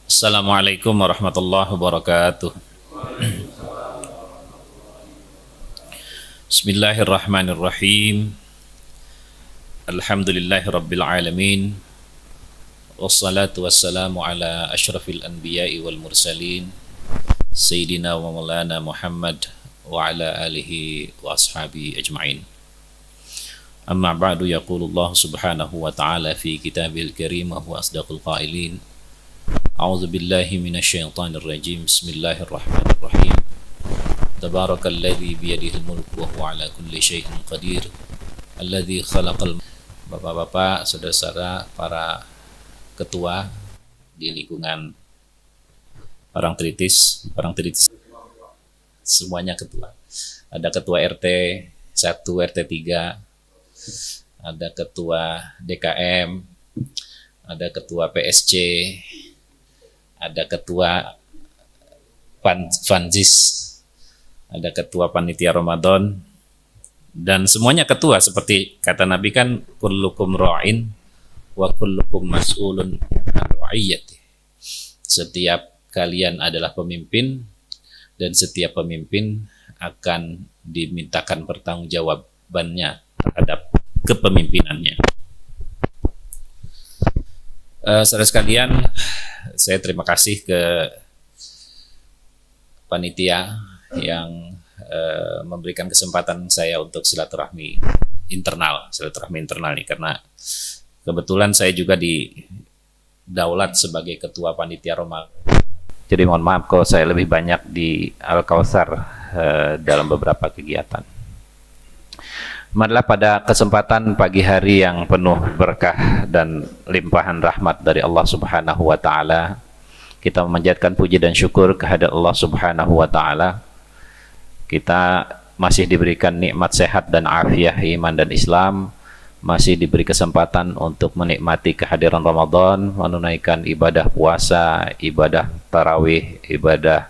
Assalamualaikum warahmatullahi wabarakatuh. Bismillahirrahmanirrahim. Alhamdulillahi rabbil alamin. Wassalatu wassalamu ala ashrafil anbiya'i wal mursalin Sayyidina wa maulana Muhammad wa ala alihi wa ashabihi ajma'in. Amma ba'du, yaqulullah subhanahu wa ta'ala fi kitabihil karim wa huwa asdaqul qailin. A'udzu billahi minasyaitonir rajim. Bismillahirrahmanirrahim. Tabarakalladzi biyadihil mulku wa huwa ala kulli syai'in qadir. Alladzi khalaqal. Bapak-bapak, saudara-saudara, para ketua di lingkungan Parangtritis semuanya ketua. Ada ketua RT 1, RT 3, ada ketua DKM, ada ketua PSC, ada ketua Fanzis, ada ketua panitia Ramadan, dan semuanya ketua. Seperti kata Nabi kan, kullukum ra'in wa kullukum mas'ulun an ra'iyyati. Setiap kalian adalah pemimpin dan setiap pemimpin akan dimintakan pertanggungjawabannya terhadap kepemimpinannya. Saudara sekalian, saya terima kasih ke panitia yang memberikan kesempatan saya untuk silaturahmi internal nih, karena kebetulan saya juga didaulat sebagai ketua panitia Roma. Jadi mohon maaf kalau saya lebih banyak di Al-Kautsar dalam beberapa kegiatan. Marilah pada kesempatan pagi hari yang penuh berkah dan limpahan rahmat dari Allah Subhanahu wa taala, kita memanjatkan puji dan syukur kehadirat Allah Subhanahu wa taala. Kita masih diberikan nikmat sehat dan afiah iman dan Islam, masih diberi kesempatan untuk menikmati kehadiran Ramadan, menunaikan ibadah puasa, ibadah tarawih, ibadah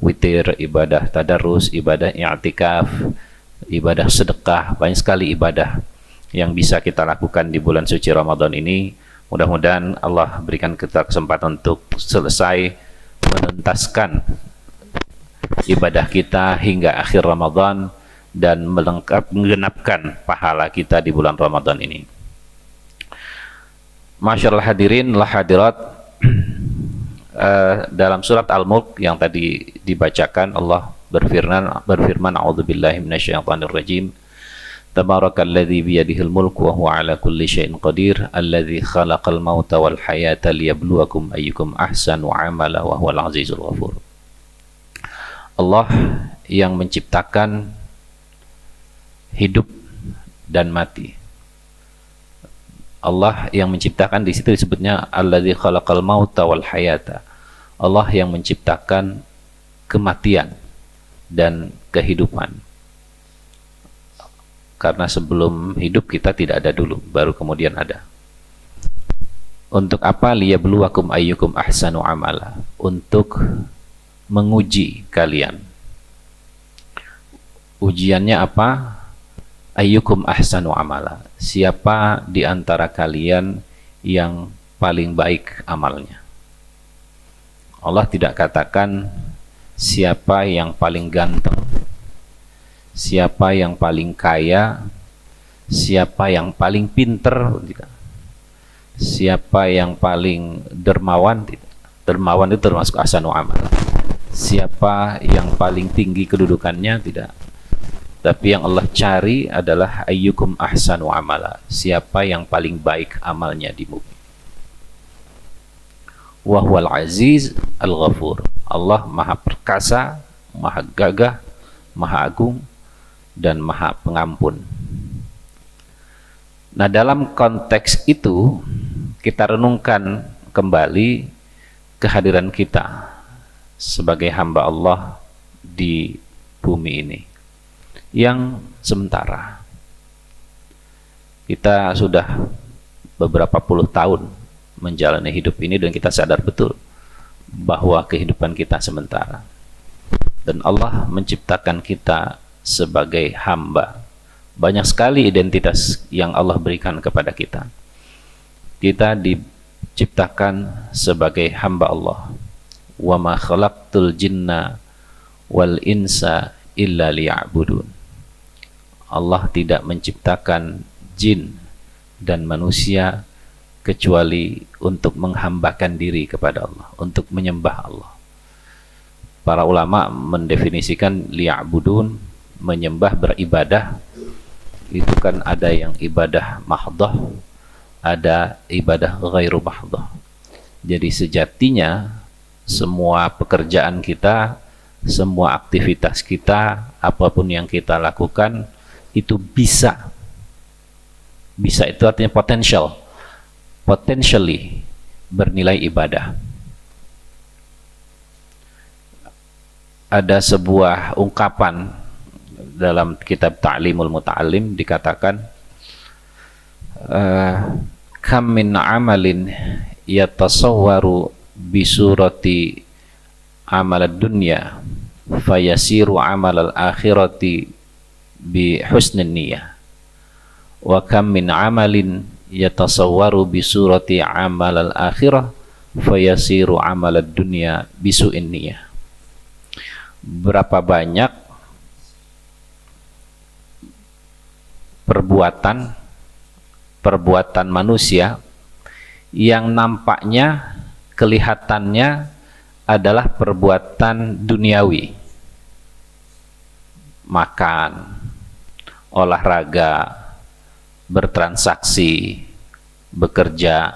witir, ibadah tadarus, ibadah i'tikaf, ibadah sedekah. Banyak sekali ibadah yang bisa kita lakukan di bulan suci Ramadan ini. Mudah-mudahan Allah berikan kita kesempatan untuk selesai menuntaskan ibadah kita hingga akhir Ramadan dan menggenapkan pahala kita di bulan Ramadan ini. Masyaallah hadirin lah hadirat, dalam surat Al-Mulk yang tadi dibacakan, Allah berfirman a'udzubillahi minasyaitonir rajim. Tabarakalladzi biyadihil mulku wa huwa ala kulli syai'in qadir, alladzi khalaqal mauta wal hayata liyabluwakum ayyukum ahsanu amala wa huwal azizul ghafur. Allah yang menciptakan hidup dan mati. Allah yang menciptakan, di situ disebutnya alladzi khalaqal mauta wal hayata. Allah yang menciptakan kematian dan kehidupan. Karena sebelum hidup kita tidak ada dulu, baru kemudian ada. Untuk apa? Liyabluwakum ayyukum ahsanu amala. Untuk menguji kalian. Ujiannya apa? Ayyukum ahsanu amala. Siapa di antara kalian yang paling baik amalnya? Allah tidak katakan siapa yang paling ganteng, siapa yang paling kaya, siapa yang paling pinter, siapa yang paling dermawan. Dermawan itu termasuk ahsanu amala. Siapa yang paling tinggi kedudukannya, tidak. Tapi yang Allah cari adalah ayyukum ahsanu amala. Siapa yang paling baik amalnya di bumi. Wa huwal aziz al-ghafur. Allah maha perkasa, maha gagah, maha agung, dan maha pengampun. Nah, dalam konteks itu kita renungkan kembali kehadiran kita sebagai hamba Allah di bumi ini yang sementara. Kita sudah beberapa puluh tahun menjalani hidup ini dan kita sadar betul bahwa kehidupan kita sementara. Dan Allah menciptakan kita sebagai hamba. Banyak sekali identitas yang Allah berikan kepada kita. Kita ciptakan sebagai hamba Allah. Wa ma khalaqtul jinna wal insa illa liya'budun. Allah tidak menciptakan jin dan manusia kecuali untuk menghambakan diri kepada Allah, untuk menyembah Allah. Para ulama mendefinisikan liya'budun, menyembah, beribadah. Itu kan ada yang ibadah mahdhah, ada ibadah ghairu mahdhah. Jadi sejatinya semua pekerjaan kita, semua aktivitas kita, apapun yang kita lakukan itu bisa itu artinya potentially bernilai ibadah. Ada sebuah ungkapan dalam kitab Ta'limul Muta'allim dikatakan, kam min amalin yatasawwaru bisurati amal dunya fayasiru amal al-akhirati bi husnin niyah, wa kam min amalin yatasawwaru bi surati amal al-akhirah fayasiru amal ad-dunya bi su'in niyah. Berapa banyak perbuatan manusia yang nampaknya, kelihatannya adalah perbuatan duniawi, makan, olahraga, bertransaksi, bekerja,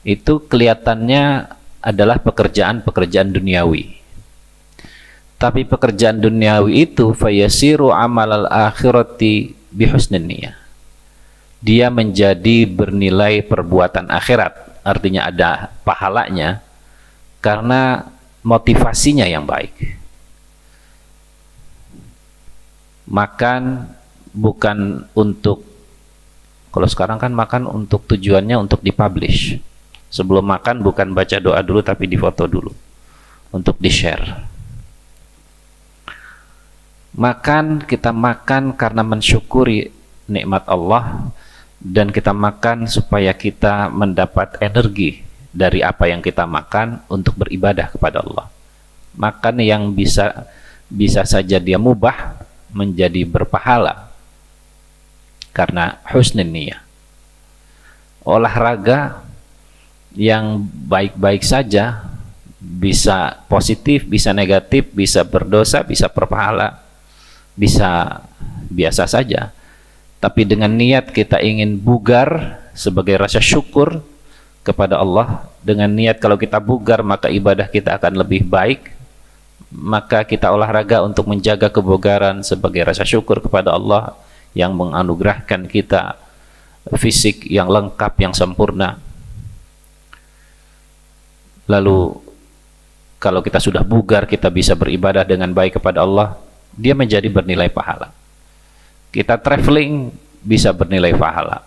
itu kelihatannya adalah pekerjaan-pekerjaan duniawi. Tapi pekerjaan duniawi itu fayasiru amal al-akhirati bihusnin niyah. Dia menjadi bernilai perbuatan akhirat, artinya ada pahalanya karena motivasinya yang baik. Makan bukan untuk, kalau sekarang kan makan untuk tujuannya untuk dipublish. Sebelum makan bukan baca doa dulu tapi difoto dulu untuk di-share. Kita makan karena mensyukuri nikmat Allah, dan kita makan supaya kita mendapat energi dari apa yang kita makan untuk beribadah kepada Allah. Makan yang bisa saja dia mubah menjadi berpahala karena husnul niyah. Olahraga yang baik-baik saja bisa positif, bisa negatif, bisa berdosa, bisa berpahala, bisa biasa saja. Tapi dengan niat kita ingin bugar sebagai rasa syukur kepada Allah, dengan niat kalau kita bugar maka ibadah kita akan lebih baik, maka kita olahraga untuk menjaga kebugaran sebagai rasa syukur kepada Allah yang menganugerahkan kita fisik yang lengkap, yang sempurna. Lalu kalau kita sudah bugar, kita bisa beribadah dengan baik kepada Allah, dia menjadi bernilai pahala. Kita traveling bisa bernilai pahala.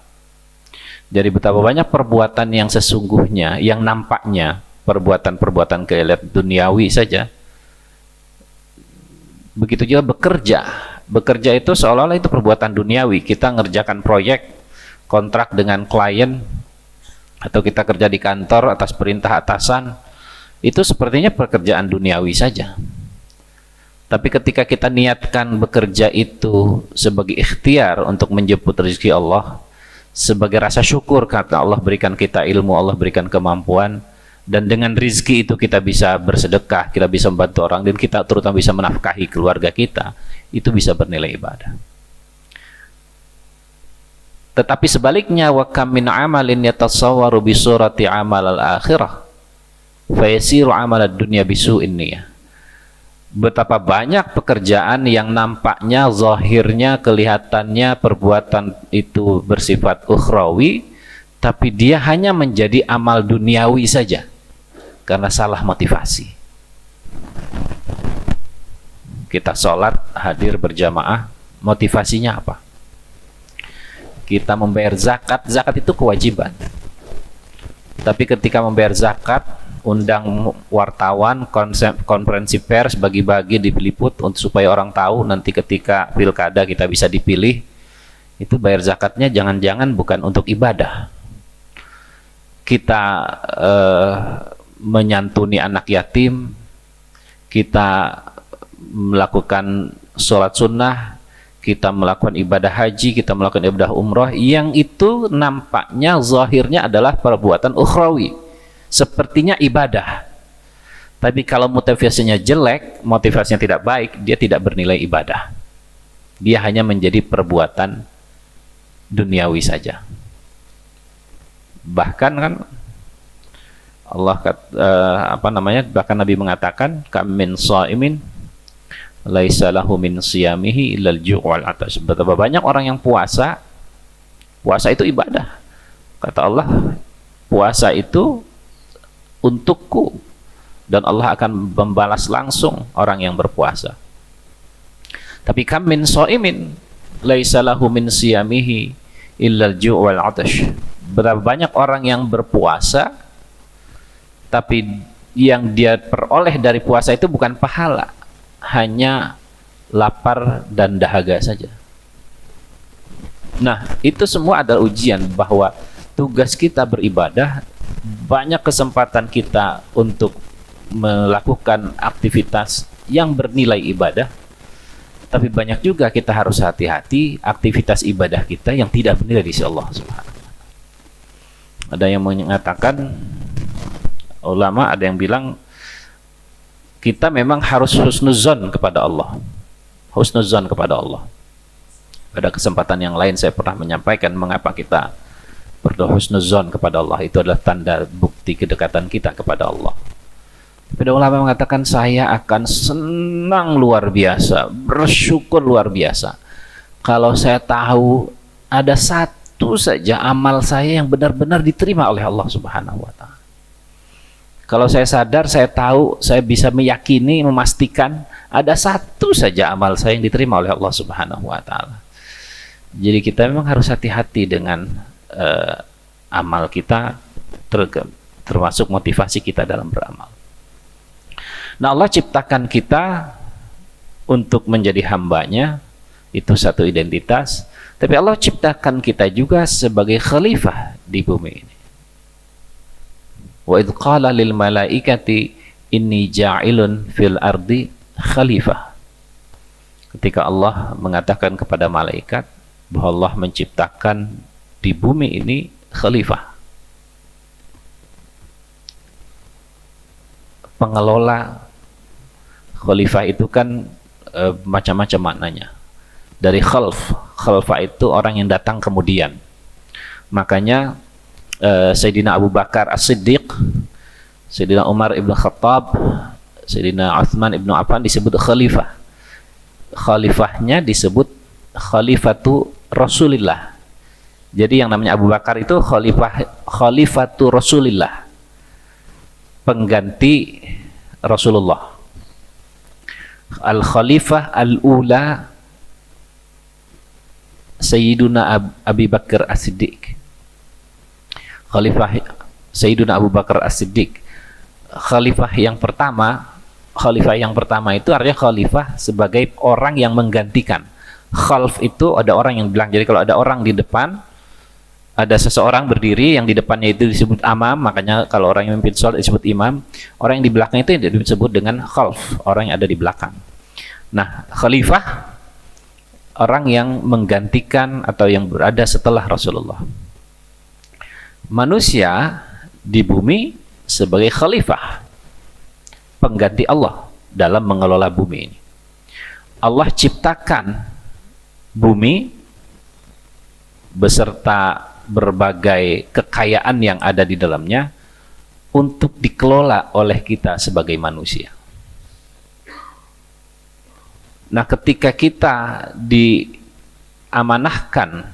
Jadi betapa banyak perbuatan yang sesungguhnya, yang nampaknya perbuatan-perbuatan keeliat duniawi saja. Begitu juga bekerja itu seolah-olah itu perbuatan duniawi. Kita ngerjakan proyek, kontrak dengan klien, atau kita kerja di kantor atas perintah atasan, itu sepertinya pekerjaan duniawi saja. Tapi ketika kita niatkan bekerja itu sebagai ikhtiar untuk menjemput rezeki Allah, sebagai rasa syukur karena Allah berikan kita ilmu, Allah berikan kemampuan, dan dengan rezeki itu kita bisa bersedekah, kita bisa membantu orang, dan kita terutama bisa menafkahi keluarga kita, itu bisa bernilai ibadah. Tetapi sebaliknya, wa kam min amalin yatasawwaru bi surati amal al-akhirah fayasiru amal ad-dunya bisu'in niyah. Betapa banyak pekerjaan yang nampaknya, zahirnya, kelihatannya perbuatan itu bersifat ukhrawi, tapi dia hanya menjadi amal duniawi saja karena salah motivasi. Kita sholat, hadir berjamaah, motivasinya apa? Kita membayar zakat, zakat itu kewajiban. Tapi ketika membayar zakat, undang wartawan, konferensi pers, bagi-bagi, diliput untuk supaya orang tahu nanti ketika pilkada kita bisa dipilih, itu bayar zakatnya jangan-jangan bukan untuk ibadah. kita menyantuni anak yatim, kita melakukan sholat sunnah, kita melakukan ibadah haji, kita melakukan ibadah umroh, yang itu nampaknya zahirnya adalah perbuatan ukhrawi, sepertinya ibadah. Tapi kalau motivasinya jelek, motivasinya tidak baik, dia tidak bernilai ibadah. Dia hanya menjadi perbuatan duniawi saja. Bahkan kan Allah bahkan Nabi mengatakan, kam min shaimin laisa lahu min siyamihi illal ju' wal atash. Betapa banyak orang yang puasa itu ibadah. Kata Allah, puasa itu untukku, dan Allah akan membalas langsung orang yang berpuasa. Tapi kam min shaimin laisa lahu min siyamihi illal ju' wal atash. Berapa banyak orang yang berpuasa tapi yang dia peroleh dari puasa itu bukan pahala, hanya lapar dan dahaga saja. Nah, itu semua adalah ujian bahwa tugas kita beribadah, banyak kesempatan kita untuk melakukan aktivitas yang bernilai ibadah, tapi banyak juga kita harus hati-hati aktivitas ibadah kita yang tidak bernilai di sisi Allah Subhanahu wa Ta'ala. Ada yang mengatakan, ulama ada yang bilang, kita memang harus husnuzon kepada Allah. Husnuzon kepada Allah. Pada kesempatan yang lain saya pernah menyampaikan mengapa kita berdoa husnuzon kepada Allah. Itu adalah tanda bukti kedekatan kita kepada Allah. Pada ulama mengatakan, saya akan senang luar biasa, bersyukur luar biasa kalau saya tahu ada satu saja amal saya yang benar-benar diterima oleh Allah Subhanahu wa Ta'ala. Kalau saya sadar, saya tahu, saya bisa meyakini, memastikan ada satu saja amal saya yang diterima oleh Allah Subhanahu wa Ta'ala. Jadi kita memang harus hati-hati dengan amal kita, termasuk motivasi kita dalam beramal. Nah, Allah ciptakan kita untuk menjadi hambanya, itu satu identitas. Tapi Allah ciptakan kita juga sebagai khalifah di bumi ini. Wa idh qala lil malaikati inni ja'ilun fil ardi khalifah. Ketika Allah mengatakan kepada malaikat bahwa Allah menciptakan di bumi ini khalifah, pengelola. Khalifah itu kan macam-macam maknanya. Dari khalfah itu orang yang datang kemudian. Makanya Sayyidina Abu Bakar As-Siddiq, Sayyidina Umar Ibn Khattab, Sayyidina Uthman Ibn Affan disebut khalifah. Khalifahnya disebut khalifatu Rasulillah. Jadi yang namanya Abu Bakar itu khalifatu Rasulillah, pengganti Rasulullah. Al-Khalifah al-Ula Sayyiduna Abi Bakar As-Siddiq. Khalifah Sayyiduna Abu Bakar As-Siddiq. Khalifah yang pertama itu artinya khalifah sebagai orang yang menggantikan. Khalf itu ada orang yang bilang, jadi kalau ada orang di depan, ada seseorang berdiri yang di depannya itu disebut amam, makanya kalau orang yang memimpin sholat disebut imam. Orang yang di belakang itu disebut dengan khalf, orang yang ada di belakang. Nah, khalifah orang yang menggantikan atau yang berada setelah Rasulullah. Manusia di bumi sebagai khalifah, pengganti Allah dalam mengelola bumi ini. Allah ciptakan bumi beserta berbagai kekayaan yang ada di dalamnya untuk dikelola oleh kita sebagai manusia. Nah, ketika kita diamanahkan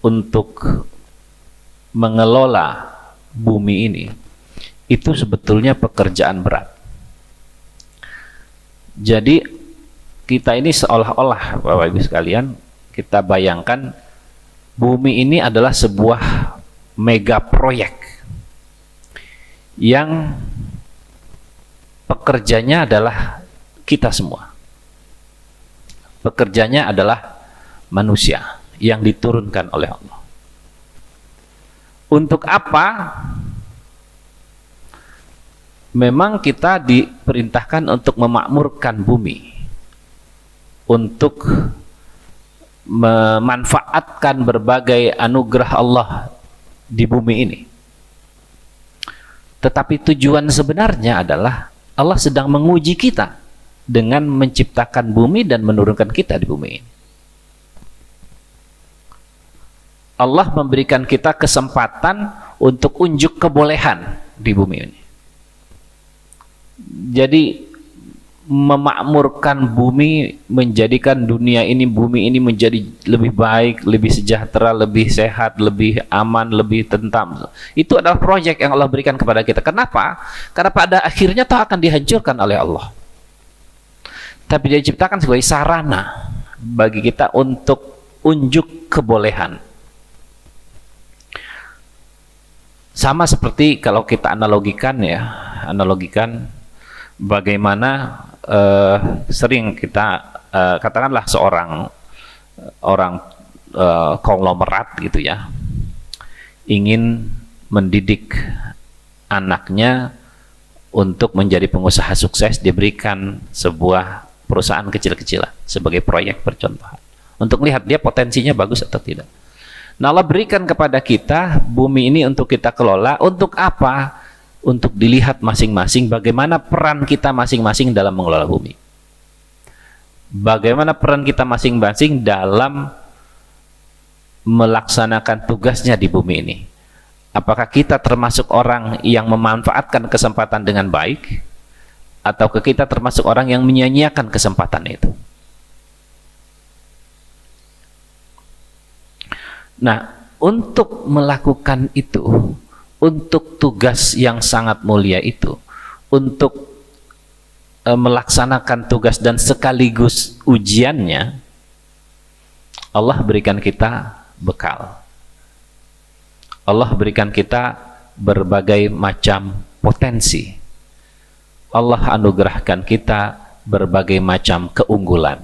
untuk mengelola bumi ini, itu sebetulnya pekerjaan berat. Jadi kita ini seolah-olah, Bapak Ibu sekalian, kita bayangkan bumi ini adalah sebuah mega proyek yang pekerjanya adalah kita semua. Pekerjanya adalah manusia yang diturunkan oleh Allah Untuk apa? Memang kita diperintahkan untuk memakmurkan bumi, untuk memanfaatkan berbagai anugerah Allah di bumi ini. Tetapi tujuan sebenarnya adalah Allah sedang menguji kita dengan menciptakan bumi dan menurunkan kita di bumi ini. Allah memberikan kita kesempatan untuk unjuk kebolehan di bumi ini. Jadi memakmurkan bumi, menjadikan dunia ini, bumi ini menjadi lebih baik, lebih sejahtera, lebih sehat, lebih aman, lebih tentram. Itu adalah proyek yang Allah berikan kepada kita. Kenapa? Karena pada akhirnya toh akan dihancurkan oleh Allah. Tapi dia ciptakan sebagai sarana bagi kita untuk unjuk kebolehan. Sama seperti kalau kita analogikan bagaimana sering kita katakanlah seorang konglomerat gitu ya, ingin mendidik anaknya untuk menjadi pengusaha sukses, diberikan sebuah perusahaan kecil-kecilan sebagai proyek percontohan untuk lihat dia potensinya bagus atau tidak. Nah, Allah berikan kepada kita bumi ini untuk kita kelola. Untuk apa? Untuk dilihat masing-masing bagaimana peran kita masing-masing dalam mengelola bumi. Bagaimana peran kita masing-masing dalam melaksanakan tugasnya di bumi ini. Apakah kita termasuk orang yang memanfaatkan kesempatan dengan baik, atau kita termasuk orang yang menyia-nyiakan kesempatan itu? Nah, untuk melakukan itu, untuk tugas yang sangat mulia itu, untuk melaksanakan tugas dan sekaligus ujiannya, Allah berikan kita bekal. Allah berikan kita berbagai macam potensi. Allah anugerahkan kita berbagai macam keunggulan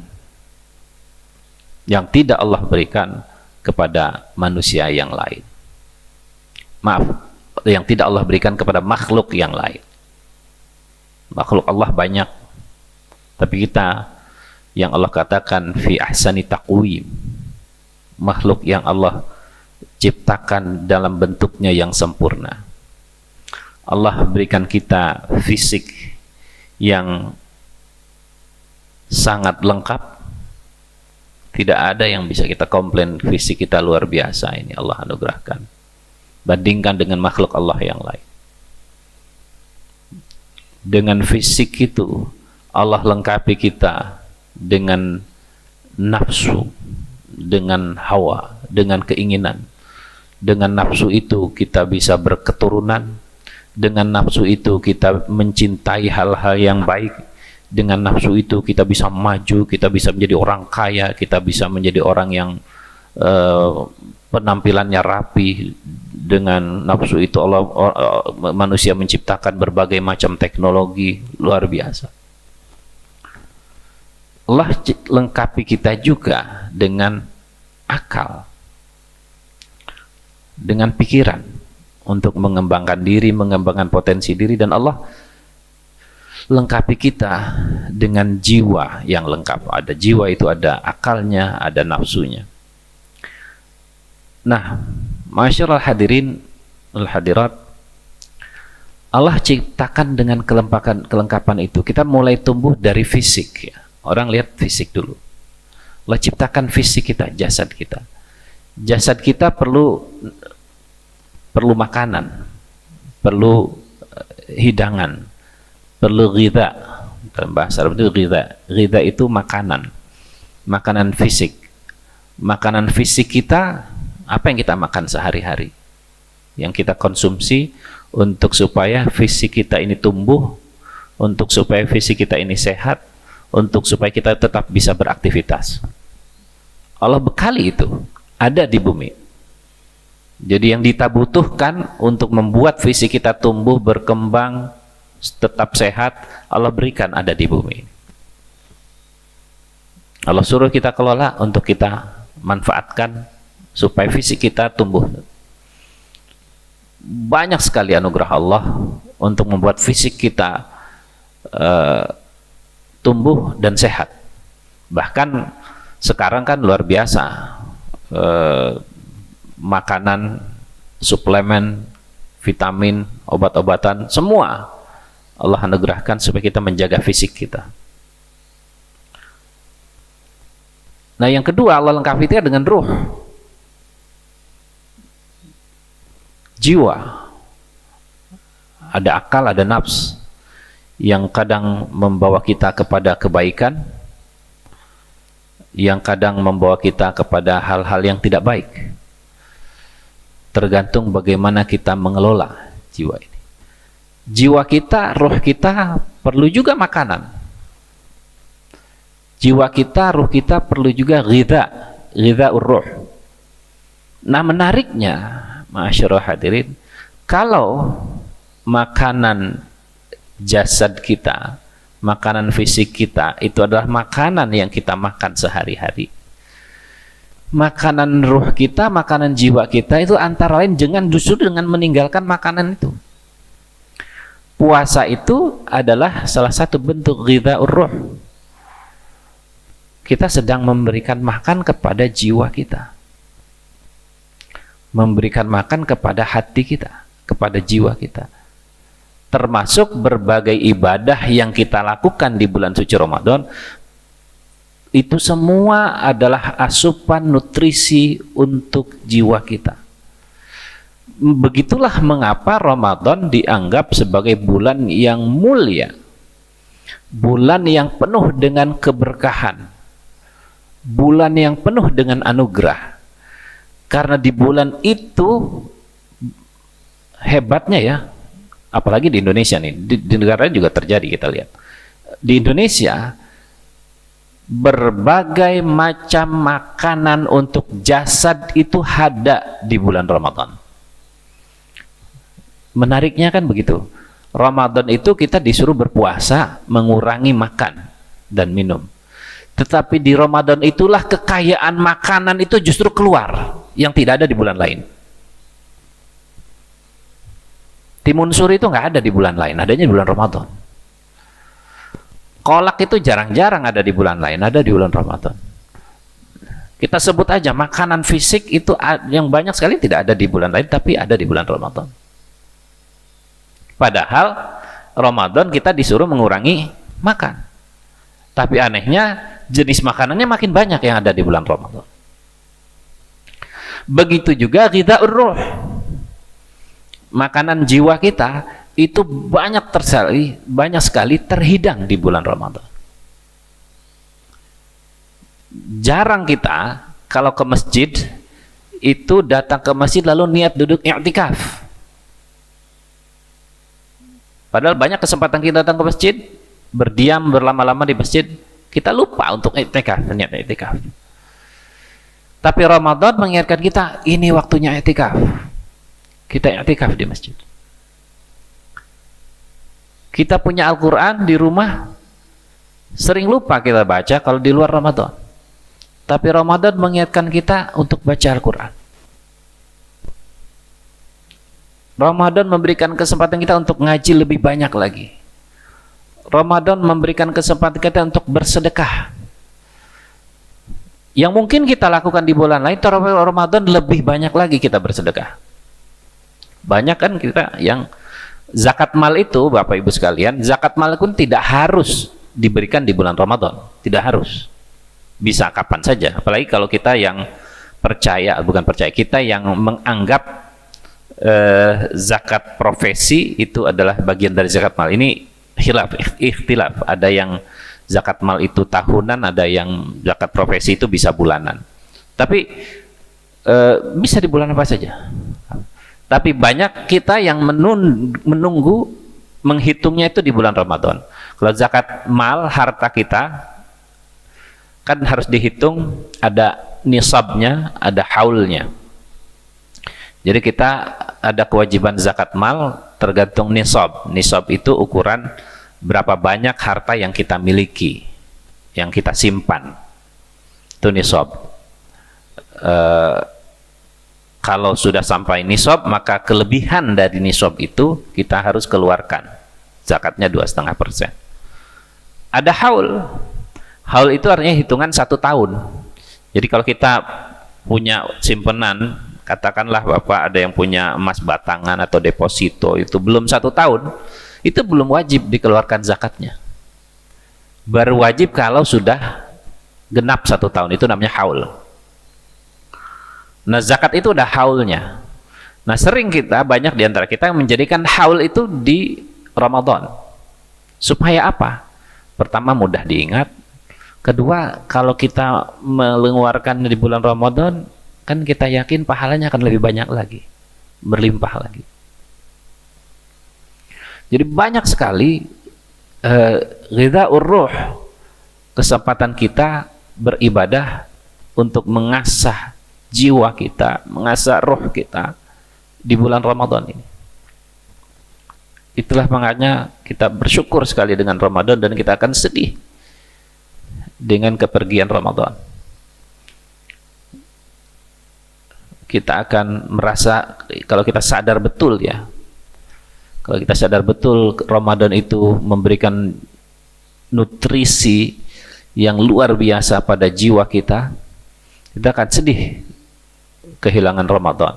yang tidak Allah berikan kepada manusia yang lain. Maaf, yang tidak Allah berikan kepada makhluk yang lain. Makhluk Allah banyak, tapi kita yang Allah katakan fi ahsani taqwim, makhluk yang Allah ciptakan dalam bentuknya yang sempurna. Allah berikan kita fisik yang sangat lengkap. Tidak ada yang bisa kita komplain, fisik kita luar biasa, ini Allah anugerahkan. Bandingkan dengan makhluk Allah yang lain. Dengan fisik itu Allah lengkapi kita dengan nafsu, dengan hawa, dengan keinginan. Dengan nafsu itu kita bisa berketurunan. Dengan nafsu itu kita mencintai hal-hal yang baik. Dengan nafsu itu kita bisa maju, kita bisa menjadi orang kaya, kita bisa menjadi orang yang penampilannya rapi. Dengan nafsu itu manusia menciptakan berbagai macam teknologi luar biasa. Allah lengkapi kita juga dengan akal, dengan pikiran untuk mengembangkan diri, mengembangkan potensi diri, dan Allah lengkapi kita dengan jiwa yang lengkap. Ada jiwa itu ada akalnya, ada nafsunya. Nah, masyaallah hadirin wal hadirat, Allah ciptakan dengan kelengkapan itu. Kita mulai tumbuh dari fisik ya. Orang lihat fisik dulu. Allah ciptakan fisik kita, jasad kita. Jasad kita perlu makanan, perlu hidangan, perlu ghidha. Dalam bahasa Arab itu ghidha. Ghidha itu makanan, makanan fisik. Makanan fisik kita, apa yang kita makan sehari-hari, yang kita konsumsi untuk supaya fisik kita ini tumbuh, untuk supaya fisik kita ini sehat, untuk supaya kita tetap bisa beraktivitas. Allah bekali itu, ada di bumi. Jadi yang kita butuhkan untuk membuat fisik kita tumbuh, berkembang, tetap sehat, Allah berikan ada di bumi. Allah suruh kita kelola untuk kita manfaatkan supaya fisik kita tumbuh. banyak sekali anugerah Allah untuk membuat fisik kita tumbuh dan sehat. Bahkan sekarang kan luar biasa, makanan, suplemen, vitamin, obat-obatan, semua Allah anugerahkan supaya kita menjaga fisik kita. Nah, yang kedua, Allah lengkapi kita dengan ruh, jiwa. Ada akal, ada nafs yang kadang membawa kita kepada kebaikan, yang kadang membawa kita kepada hal-hal yang tidak baik. Tergantung bagaimana kita mengelola jiwa ini. Jiwa kita, ruh kita perlu juga makanan. Jiwa kita, ruh kita perlu juga ghidha'ur ruh. Nah, menariknya, ma'asyiral hadirin, kalau makanan jasad kita, makanan fisik kita itu adalah makanan yang kita makan sehari-hari, makanan ruh kita, makanan jiwa kita itu antara lain justru dengan meninggalkan makanan itu. Puasa itu adalah salah satu bentuk ghidha'ur ruh. Kita sedang memberikan makan kepada jiwa kita, memberikan makan kepada hati kita, kepada jiwa kita. Termasuk berbagai ibadah yang kita lakukan di bulan suci Ramadan, itu semua adalah asupan nutrisi untuk jiwa kita. Begitulah mengapa Ramadan dianggap sebagai bulan yang mulia, bulan yang penuh dengan keberkahan, bulan yang penuh dengan anugerah. Karena di bulan itu hebatnya ya, apalagi di Indonesia nih, di negara lain juga terjadi, kita lihat. Di Indonesia berbagai macam makanan untuk jasad itu ada di bulan Ramadan. Menariknya kan begitu. Ramadan itu kita disuruh berpuasa, mengurangi makan dan minum. Tetapi di Ramadan itulah kekayaan makanan itu justru keluar, yang tidak ada di bulan lain. Timun suri itu nggak ada di bulan lain, adanya di bulan Ramadan. Kolak itu jarang-jarang ada di bulan lain, ada di bulan Ramadan. Kita sebut aja makanan fisik itu yang banyak sekali tidak ada di bulan lain, tapi ada di bulan Ramadan. Padahal Ramadan kita disuruh mengurangi makan, tapi anehnya jenis makanannya makin banyak yang ada di bulan Ramadan. Begitu juga ghidha'ur ruh, makanan jiwa kita itu banyak sekali terhidang di bulan Ramadan. Jarang kita kalau ke masjid itu datang ke masjid lalu niat duduk i'tikaf. Padahal banyak kesempatan kita datang ke masjid, berdiam berlama-lama di masjid, kita lupa untuk i'tikaf, niat i'tikaf. Tapi Ramadan mengingatkan kita, ini waktunya i'tikaf. Kita i'tikaf di masjid. Kita punya Al-Quran di rumah, sering lupa kita baca kalau di luar Ramadan. Tapi Ramadan mengingatkan kita untuk baca Al-Quran. Ramadan memberikan kesempatan kita untuk ngaji lebih banyak lagi. Ramadan memberikan kesempatan kita untuk bersedekah. Yang mungkin kita lakukan di bulan lain, tapi Ramadan lebih banyak lagi kita bersedekah. Banyak kan kita yang zakat mal itu, Bapak Ibu sekalian, zakat mal pun tidak harus diberikan di bulan Ramadan, tidak harus. Bisa kapan saja. Apalagi kalau kita yang percaya, bukan percaya, kita yang menganggap zakat profesi itu adalah bagian dari zakat mal. Ini ikhtilaf. Ada yang zakat mal itu tahunan, ada yang zakat profesi itu bisa bulanan. Tapi bisa di bulan apa saja. Tapi banyak kita yang menunggu menghitungnya itu di bulan Ramadan. Kalau zakat mal, harta kita kan harus dihitung, ada nisabnya, ada haulnya. Jadi kita ada kewajiban zakat mal tergantung nisab. Nisab itu ukuran berapa banyak harta yang kita miliki, yang kita simpan. Itu nisab. Kalau sudah sampai nisab, maka kelebihan dari nisab itu kita harus keluarkan. Zakatnya 2,5%. Ada haul. Haul itu artinya hitungan 1 tahun. Jadi kalau kita punya simpenan, katakanlah Bapak ada yang punya emas batangan atau deposito, itu belum 1 tahun, itu belum wajib dikeluarkan zakatnya. Baru wajib kalau sudah genap 1 tahun, itu namanya haul. Nah, zakat itu udah haulnya. Nah, sering banyak di antara kita yang menjadikan haul itu di Ramadan. Supaya apa? Pertama, mudah diingat. Kedua, kalau kita mengeluarkan di bulan Ramadan, kan kita yakin pahalanya akan lebih banyak lagi, berlimpah lagi. Jadi banyak sekali ghidha'ur ruh, kesempatan kita beribadah untuk mengasah jiwa kita, mengasah roh kita di bulan Ramadan ini. Itulah makanya kita bersyukur sekali dengan Ramadan, dan kita akan sedih dengan kepergian Ramadan. Kita akan merasa, kalau kita sadar betul ya, kalau kita sadar betul Ramadan itu memberikan nutrisi yang luar biasa pada jiwa kita, kita akan sedih kehilangan Ramadan,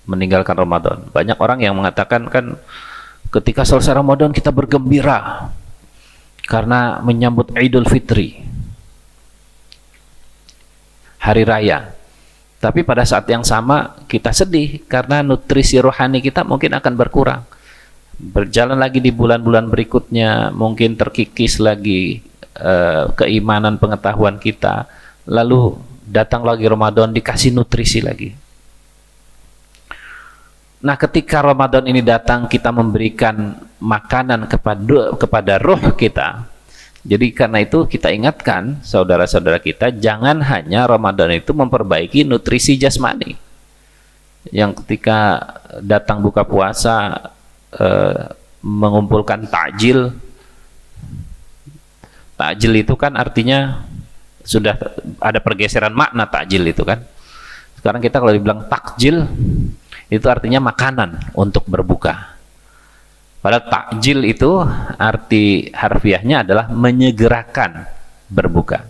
meninggalkan Ramadan. Banyak orang yang mengatakan kan ketika selesai Ramadan kita bergembira karena menyambut Idul Fitri, hari raya. Tapi pada saat yang sama kita sedih karena nutrisi rohani kita mungkin akan berkurang. Berjalan lagi di bulan-bulan berikutnya, mungkin terkikis lagi keimanan, pengetahuan kita. Lalu datang lagi Ramadan, dikasih nutrisi lagi. Nah, ketika Ramadan ini datang, kita memberikan makanan kepada roh kita. Jadi karena itu kita ingatkan saudara-saudara kita, jangan hanya Ramadan itu memperbaiki nutrisi jasmani. Yang ketika datang buka puasa, mengumpulkan takjil. Takjil itu kan artinya sudah ada pergeseran makna takjil itu kan. Sekarang kita kalau dibilang takjil, itu artinya makanan untuk berbuka. Padahal takjil itu arti harfiahnya adalah menyegerakan berbuka.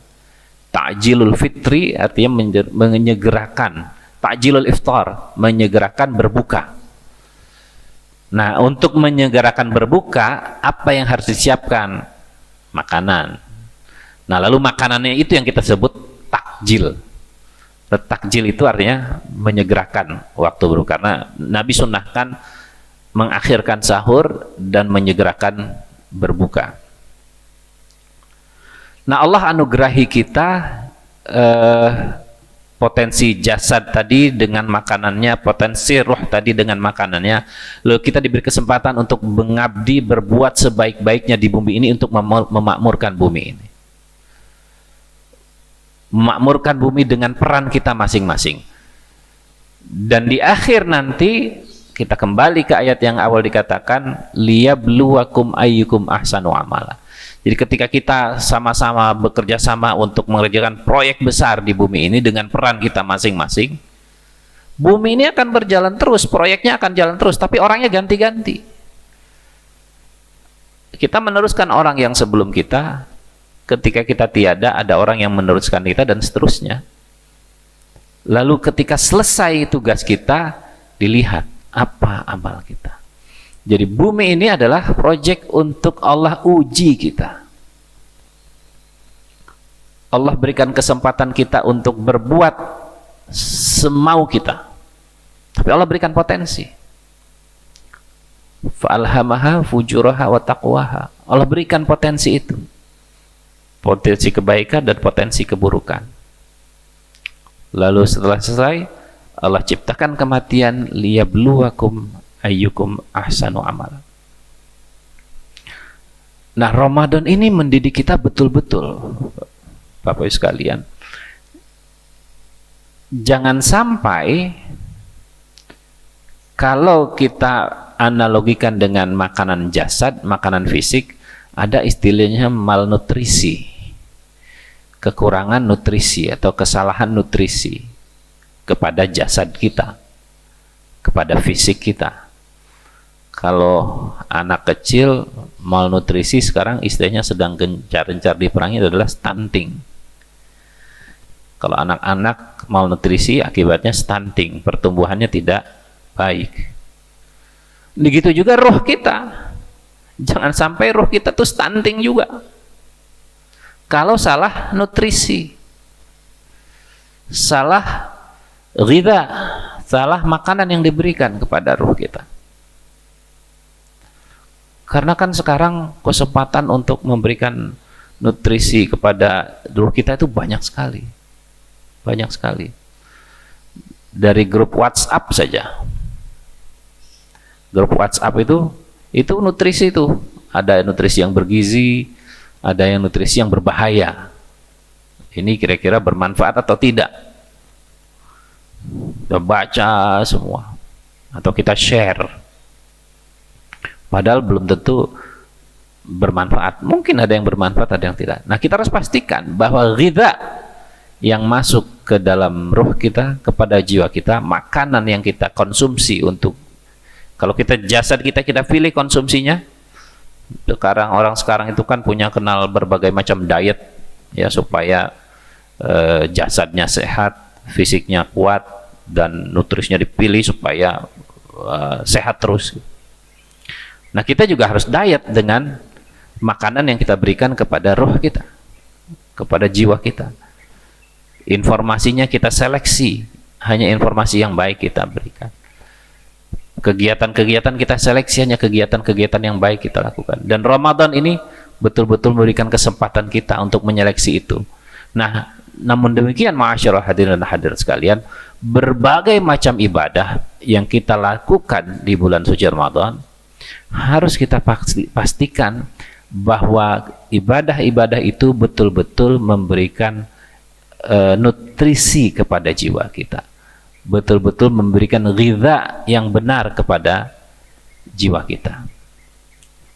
Takjilul fitri artinya menyegerakan. Takjilul iftar, menyegerakan berbuka. Nah, untuk menyegerakan berbuka, apa yang harus disiapkan? Makanan. Nah, lalu makanannya itu yang kita sebut takjil. Takjil itu artinya menyegerakan waktu berbuka. Karena Nabi sunnahkan mengakhirkan sahur dan menyegerakan berbuka. Nah, Allah anugerahi kita potensi jasad tadi dengan makanannya, potensi ruh tadi dengan makanannya. Lalu kita diberi kesempatan untuk mengabdi, berbuat sebaik-baiknya di bumi ini untuk memakmurkan bumi ini. Memakmurkan bumi dengan peran kita masing-masing. Dan di akhir nanti kita kembali ke ayat yang awal dikatakan liyabluwakum ayyukum ahsanu amala. Jadi ketika kita sama-sama bekerja sama untuk mengerjakan proyek besar di bumi ini dengan peran kita masing-masing, bumi ini akan berjalan terus, proyeknya akan jalan terus, tapi orangnya ganti-ganti. Kita meneruskan orang yang sebelum kita, ketika kita tiada ada orang yang meneruskan kita, dan seterusnya. Lalu ketika selesai tugas kita, dilihat apa amal kita. Jadi bumi ini adalah proyek untuk Allah uji kita. Allah berikan kesempatan kita untuk berbuat semau kita, tapi Allah berikan potensi. Fa'alhamaha fujuraha wa taqwaha. Allah berikan potensi itu, potensi kebaikan dan potensi keburukan. Lalu setelah selesai, Allah ciptakan kematian liyabluwakum ayyukum ahsanu amala. Nah, Ramadan ini mendidik kita betul-betul, Bapak Ibu sekalian. Jangan sampai kalau kita analogikan dengan makanan jasad, makanan fisik, ada istilahnya malnutrisi, kekurangan nutrisi atau kesalahan nutrisi kepada jasad kita. kepada fisik kita. Kalau anak kecil malnutrisi sekarang istilahnya sedang gencar-gencar diperangi adalah stunting. Kalau anak-anak malnutrisi akibatnya stunting, pertumbuhannya tidak baik. Begitu juga roh kita. Jangan sampai roh kita tuh stunting juga. Kalau salah nutrisi, salah ghidha, salah makanan yang diberikan kepada roh kita. Karena kan sekarang kesempatan untuk memberikan nutrisi kepada roh kita itu banyak sekali. Banyak sekali. Dari grup WhatsApp saja. Grup WhatsApp itu nutrisi itu. Ada nutrisi yang bergizi, ada yang nutrisi yang berbahaya. Ini kira-kira bermanfaat atau tidak? Kita baca semua. Atau kita share. Padahal belum tentu bermanfaat. Mungkin ada yang bermanfaat, ada yang tidak. Nah, kita harus pastikan bahwa ghidha yang masuk ke dalam ruh kita, kepada jiwa kita, makanan yang kita konsumsi untuk, kalau kita jasad kita pilih konsumsinya. Orang sekarang itu kan punya kenal berbagai macam diet ya, supaya jasadnya sehat, fisiknya kuat, dan nutrisinya dipilih supaya sehat terus. Nah, kita juga harus diet dengan makanan yang kita berikan kepada roh kita, kepada jiwa kita. Informasinya kita seleksi, hanya informasi yang baik kita berikan. Kegiatan-kegiatan kita seleksi, hanya kegiatan-kegiatan yang baik kita lakukan. Dan Ramadan ini betul-betul memberikan kesempatan kita untuk menyeleksi itu. Nah, namun demikian ma'asyiral hadirin dan hadirat sekalian, berbagai macam ibadah yang kita lakukan di bulan suci Ramadan harus kita pastikan bahwa ibadah-ibadah itu betul-betul memberikan nutrisi kepada jiwa kita, betul-betul memberikan ghidha yang benar kepada jiwa kita.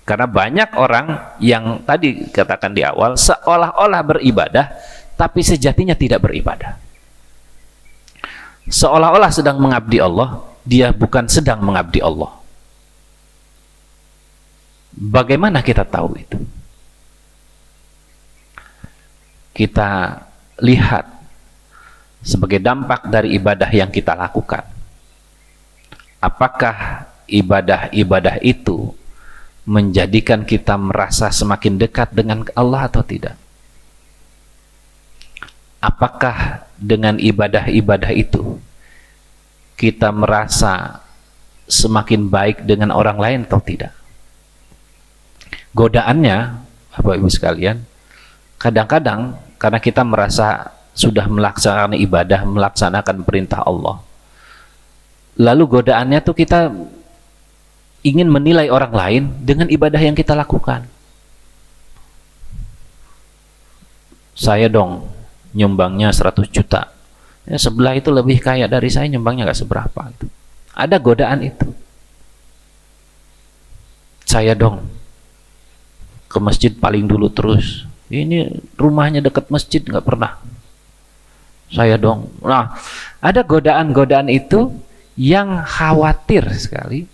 Karena banyak orang yang tadi katakan di awal seolah-olah beribadah tapi sejatinya tidak beribadah, seolah-olah sedang mengabdi Allah, dia bukan sedang mengabdi Allah. Bagaimana kita tahu itu? Kita lihat sebagai dampak dari ibadah yang kita lakukan. Apakah ibadah-ibadah itu menjadikan kita merasa semakin dekat dengan Allah atau tidak? Apakah dengan ibadah-ibadah itu kita merasa semakin baik dengan orang lain atau tidak? Godaannya, Bapak Ibu sekalian, kadang-kadang karena kita merasa sudah melaksanakan ibadah, melaksanakan perintah Allah, lalu godaannya tuh kita ingin menilai orang lain dengan ibadah yang kita lakukan. Saya dong nyumbangnya 100 juta, ya, sebelah itu lebih kaya dari saya, nyumbangnya gak seberapa. Ada godaan itu. Saya dong ke masjid paling dulu terus, ini rumahnya dekat masjid nggak pernah. Saya dong. Nah, ada godaan-godaan itu yang khawatir sekali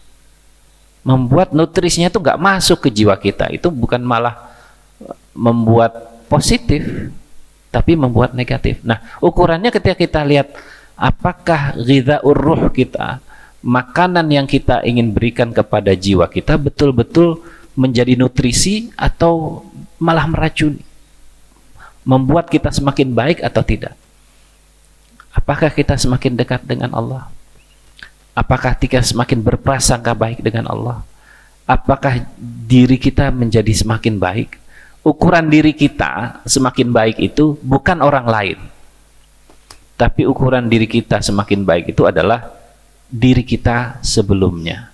membuat nutrisinya itu nggak masuk ke jiwa kita. Itu bukan malah membuat positif, tapi membuat negatif. Nah, ukurannya ketika kita lihat apakah ghidha'ur ruh kita, makanan yang kita ingin berikan kepada jiwa kita, betul-betul menjadi nutrisi atau malah meracuni, membuat kita semakin baik atau tidak. Apakah kita semakin dekat dengan Allah? Apakah kita semakin berprasangka baik dengan Allah? Apakah diri kita menjadi semakin baik? Ukuran diri kita semakin baik itu bukan orang lain, tapi ukuran diri kita semakin baik itu adalah diri kita sebelumnya.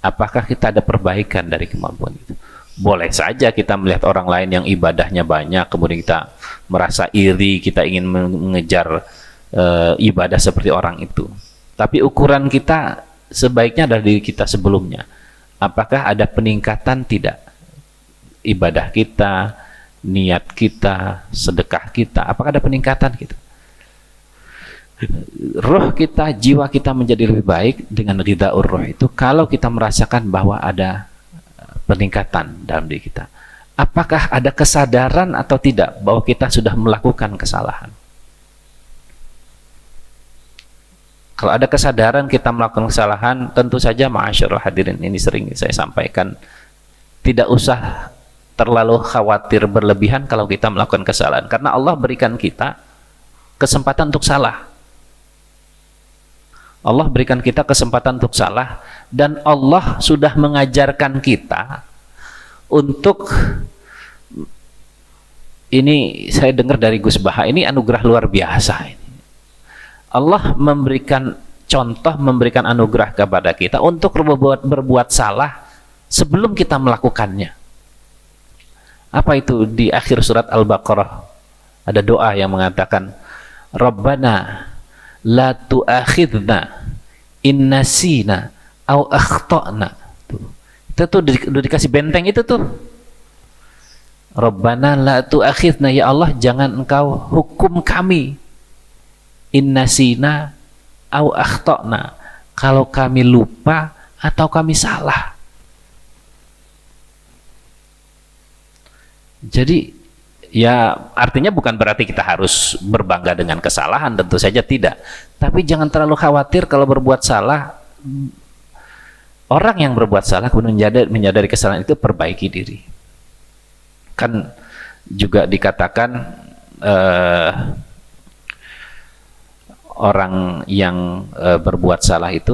Apakah kita ada perbaikan dari kemampuan itu? Boleh saja kita melihat orang lain yang ibadahnya banyak, kemudian kita merasa iri, kita ingin mengejar ibadah seperti orang itu. Tapi ukuran kita sebaiknya adalah diri kita sebelumnya. Apakah ada peningkatan tidak? Ibadah kita, niat kita, sedekah kita, apakah ada peningkatan gitu? Roh kita, jiwa kita menjadi lebih baik dengan ridha'ur roh itu kalau kita merasakan bahwa ada peningkatan dalam diri kita. Apakah ada kesadaran atau tidak bahwa kita sudah melakukan kesalahan? Kalau ada kesadaran kita melakukan kesalahan, tentu saja ma'asyarul hadirin, ini sering saya sampaikan, tidak usah terlalu khawatir berlebihan kalau kita melakukan kesalahan, karena Allah berikan kita kesempatan untuk salah. Allah berikan kita kesempatan untuk salah, dan Allah sudah mengajarkan kita untuk, ini saya dengar dari Gus Baha, ini anugerah luar biasa ini. Allah memberikan contoh, memberikan anugerah kepada kita untuk berbuat salah sebelum kita melakukannya. Apa itu? Di akhir surat Al-Baqarah ada doa yang mengatakan, Rabbana la tu'akhidna in nasina au akhtana. Itu tuh udah dikasih benteng itu tuh. Rabbana la tu'akhidna, ya Allah jangan engkau hukum kami in nasina au akhtana, kalau kami lupa atau kami salah. Jadi ya artinya bukan berarti kita harus berbangga dengan kesalahan, tentu saja tidak, tapi jangan terlalu khawatir kalau berbuat salah. Orang yang berbuat salah kemudian menyadari kesalahan itu, perbaiki diri. Kan juga dikatakan orang yang berbuat salah itu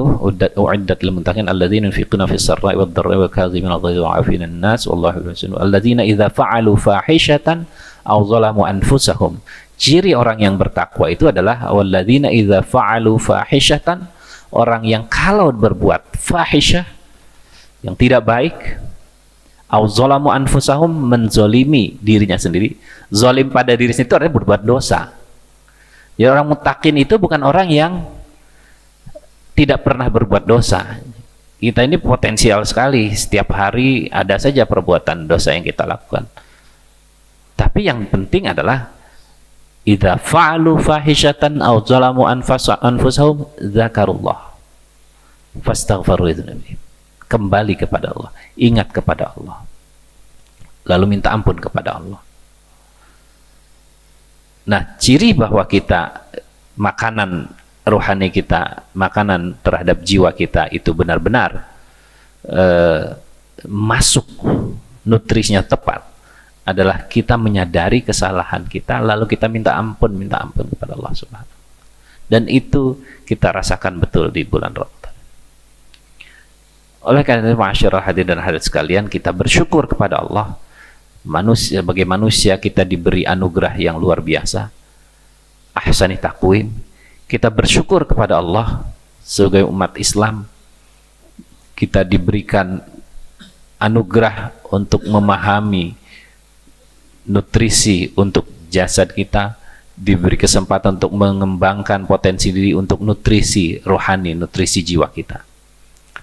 u'iddat lil muttaqin alladzina yunfiquna fis sarra'i wad dharra'i wal kadhimina al-ghayza wa 'afina an-nas wallahu yuhibbul alladzina idza fa'alu fahishatan aw zalamu anfusahum. Ciri orang yang bertakwa itu adalah walladzina idza fa'alu fahishatan, orang yang kalau berbuat fahisyah yang tidak baik, aw zalamu anfusahum, menzolimi dirinya sendiri. Zalim pada diri sendiri itu artinya berbuat dosa. Ya, orang muttaqin itu bukan orang yang tidak pernah berbuat dosa. Kita ini potensial sekali, setiap hari ada saja perbuatan dosa yang kita lakukan. Tapi yang penting adalah idza fa'alu fahishatan aw zalamu anfusahum dzakarullah fastaghfiru lidzunubihim. Kembali kepada Allah, ingat kepada Allah, lalu minta ampun kepada Allah. Nah, ciri bahwa kita, makanan rohani kita, makanan terhadap jiwa kita itu benar-benar masuk, nutrisinya tepat, adalah kita menyadari kesalahan kita, lalu kita minta ampun kepada Allah Subhanahu. Dan itu kita rasakan betul di bulan Ramadan. Oleh karena itu, ma'asyiral hadirin dan hadirat sekalian, kita bersyukur kepada Allah. Sebagai manusia kita diberi anugerah yang luar biasa, ahsani taqwim. Kita bersyukur kepada Allah sebagai umat Islam, kita diberikan anugerah untuk memahami nutrisi untuk jasad kita, diberi kesempatan untuk mengembangkan potensi diri untuk nutrisi rohani, nutrisi jiwa kita.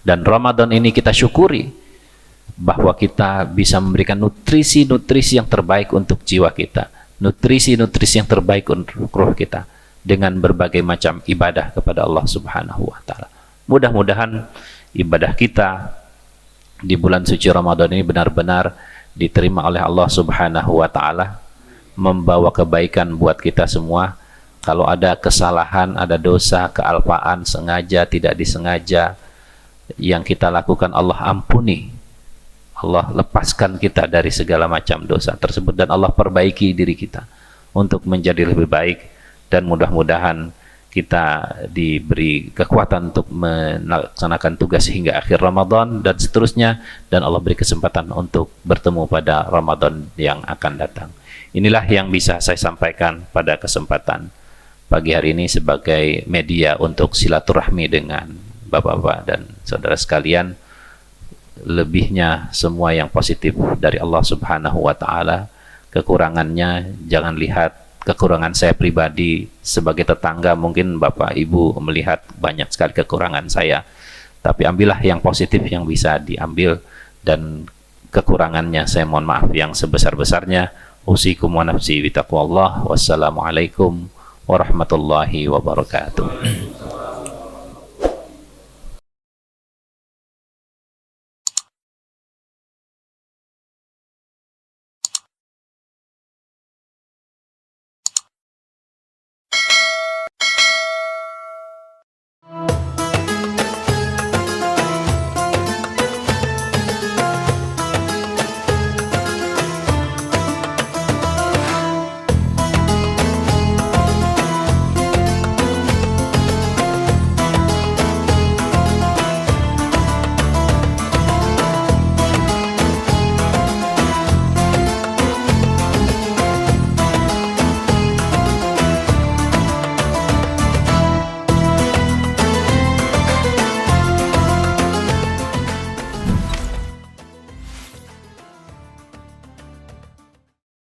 Dan Ramadan ini kita syukuri bahwa kita bisa memberikan nutrisi-nutrisi yang terbaik untuk jiwa kita, nutrisi-nutrisi yang terbaik untuk roh kita, dengan berbagai macam ibadah kepada Allah Subhanahu wa Ta'ala. Mudah-mudahan ibadah kita di bulan suci Ramadan ini benar-benar diterima oleh Allah Subhanahu wa Ta'ala, membawa kebaikan buat kita semua. Kalau ada kesalahan, ada dosa, kealpaan, sengaja, tidak disengaja yang kita lakukan, Allah ampuni, Allah lepaskan kita dari segala macam dosa tersebut, dan Allah perbaiki diri kita untuk menjadi lebih baik. Dan mudah-mudahan kita diberi kekuatan untuk melaksanakan tugas hingga akhir Ramadan dan seterusnya, dan Allah beri kesempatan untuk bertemu pada Ramadan yang akan datang. Inilah yang bisa saya sampaikan pada kesempatan pagi hari ini sebagai media untuk silaturahmi dengan Bapak-bapak dan saudara sekalian. Lebihnya semua yang positif dari Allah Subhanahu wa Ta'ala. Kekurangannya jangan lihat kekurangan saya pribadi sebagai tetangga, mungkin Bapak Ibu melihat banyak sekali kekurangan saya, tapi ambillah yang positif yang bisa diambil, dan kekurangannya saya mohon maaf yang sebesar-besarnya. Usikum wa nafsi bitaqwallah. Wassalamualaikum warahmatullahi wabarakatuh.